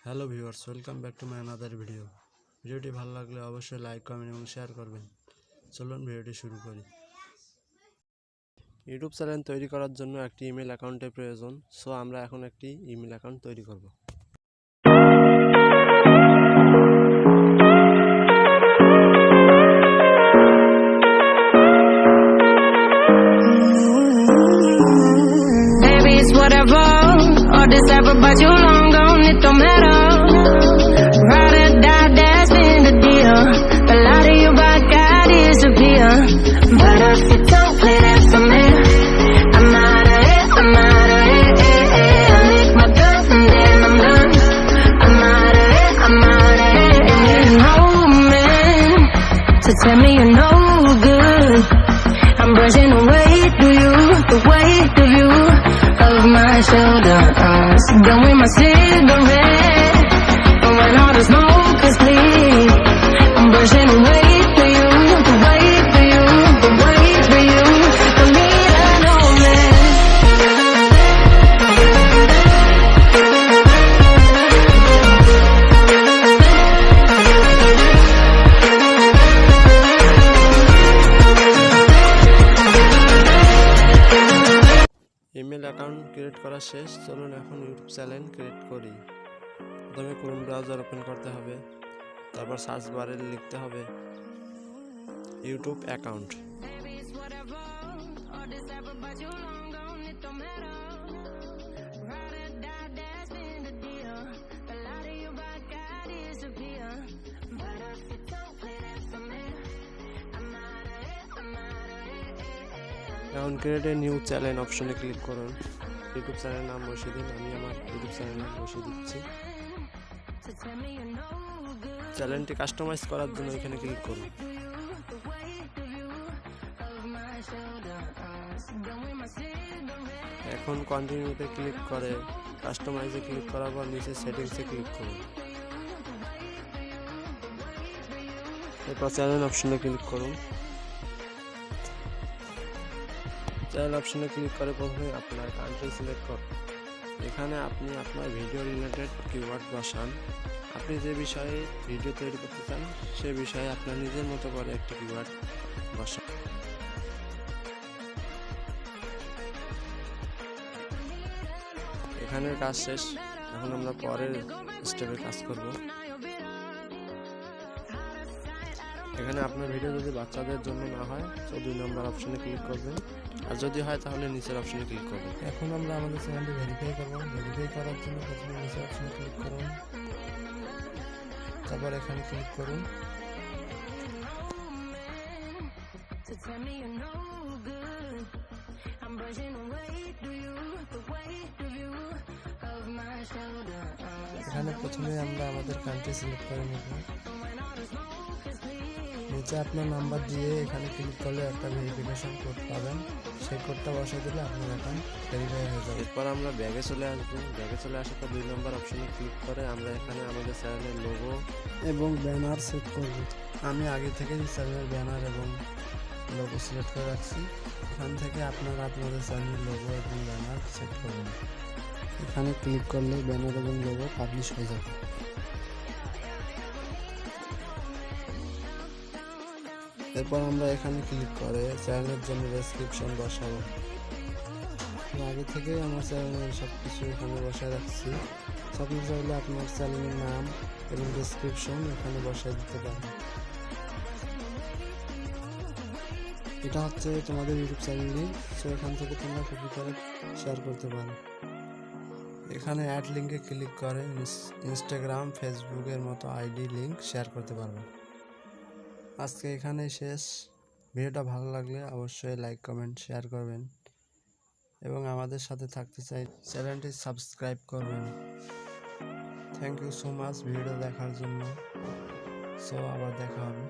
Hello viewers, welcome back to my another video. ভিডিওটি ভালো লাগলে অবশ্যই লাইক, কমেন্ট এবং শেয়ার করবেন। চলুন ভিডিওটি শুরু করি। ইউটিউব চ্যানেল তৈরি করার জন্য একটি ইমেল অ্যাকাউন্টের প্রয়োজন। সো আমরা এখন একটি ইমেল অ্যাকাউন্ট তৈরি করব। Baby, it's whatever. All this ever, but you long gone, it don't matter. Ride or die, that's been the deal. The light of you by God disappear. But if you don't play that for me, I'm out of it, I'm out of it. I lick my gun and then I'm done. I'm out of it, I'm out of it. And you know me to tell me you're no good. I'm brushing away through you, the weight of you of my shoulders. Done with my cigarette, and when all the smoke is clear, I'm brushing away through you, the weight for you, the weight for you. For me to know me. Email account create করা শেষ। চলুন এখন YouTube channel create করি। প্রথমে Chrome browser open করতে হবে, তারপর search বারে লিখতে হবে YouTube account. Baby, it's whatever. All this ever, but you long gone, it don't matter. Ride or die, that's been the deal. The light of you by God disappear. But if you don't play that for me, I'm out of it, I'm out of it. এখন create a new channel অপশনে click করুন। YouTube চ্যানেলের নাম বসিয়ে দিন। আমি আমার YouTube channel নাম বসিয়ে দিচ্ছি। To tell me you're no good. চ্যানেলটি কাস্টমাইজ করার জন্য এখানে ক্লিক করুন। The weight of you of my shoulders. Done with my cigarette. এখন কন্টিনিউতে ক্লিক করে কাস্টমাইজে ক্লিক করার পর নিচে সেটিংসে ক্লিক করুন। এরপর চ্যানেল অপশনে ক্লিক করুন। চ্যানেল অপশনে ক্লিক করে প্রথমে আপনার কান্ট্রি সিলেক্ট করুন। এখানে আপনি আপনার ভিডিও রিলেটেড কিওয়ার্ড বসান। আপনি যে বিষয়ে ভিডিও তৈরি করতে চান সে বিষয়ে আপনার নিজের মতো করে একটি কিওয়ার্ড বসান। এখানে কাজ শেষ। এখন আমরা পরের স্টেপে কাজ করব। এখানে আপনার ভিডিও যদি বাচ্চাদের জন্য না হয় তো 2 নম্বর অপশনে ক্লিক করবেন, আর যদি হয় তাহলে নিচের অপশনে ক্লিক করবেন। এখন আমরা আমাদের চ্যানেলটি ভেরিফাই করব। ভেরিফাই করার জন্য প্রথমে নিচের অপশনে ক্লিক করুন, তারপর এখানে ক্লিক করুন। To tell me you're no good. I'm brushing away through you, the weight of you of my shoulders. এখানে প্রথমে আমরা আমাদের কান্ট্রি সিলেক্ট করে নেব। নিচে আপনার নাম্বার দিয়ে এখানে ক্লিক করলে একটা ভেরিফিকেশন কোড পাবেন। সেই কোডটা বসাই দিলে আপনার অ্যাকাউন্ট ভেরিফাই হয়ে যাবে। এরপর আমরা ব্যাগে চলে আসবো। ব্যাগে চলে আসার পর 2 নম্বর অপশনে ক্লিক করে আমরা এখানে আমাদের চ্যানেলের লোগো এবং ব্যানার সেট করব। আমি আগে থেকেই চ্যানেলের ব্যানার এবং লোগো সিলেক্ট করে রাখছি। এখান থেকে আপনারা আপনাদের চ্যানেলের লোগো এবং ব্যানার সেট করবেন। এখানে ক্লিক করলে ব্যানার এবং লোগো পাবলিশ হয়ে যাবে। এরপর আমরা এখানে ক্লিক করে চ্যানেলের জন্য ডেসক্রিপশন বসাবো। আগে থেকে আমার চ্যানেলের সব কিছু এখানে বসায় রাখছি। আপনি চাইলে আপনার চ্যানেলের নাম এবং ডেসক্রিপশন এখানে বসায় দিতে পারেন। এটা হচ্ছে তোমাদের ইউটিউব চ্যানেলই, সো এখান থেকে তোমরা কপি করে শেয়ার করতে পারো। এখানে অ্যাড লিঙ্কে ক্লিক করে ইনস্টাগ্রাম, ফেসবুকের মতো আইডি লিঙ্ক শেয়ার করতে পারবে। আজকে এখানেই শেষ। ভিডিওটা ভালো লাগলে অবশ্যই লাইক, কমেন্ট, শেয়ার করবেন এবং আমাদের সাথে থাকতে চাই চ্যানেলটি সাবস্ক্রাইব করবেন। Thank you so much video দেখার জন্য। সো আবার দেখা হবে।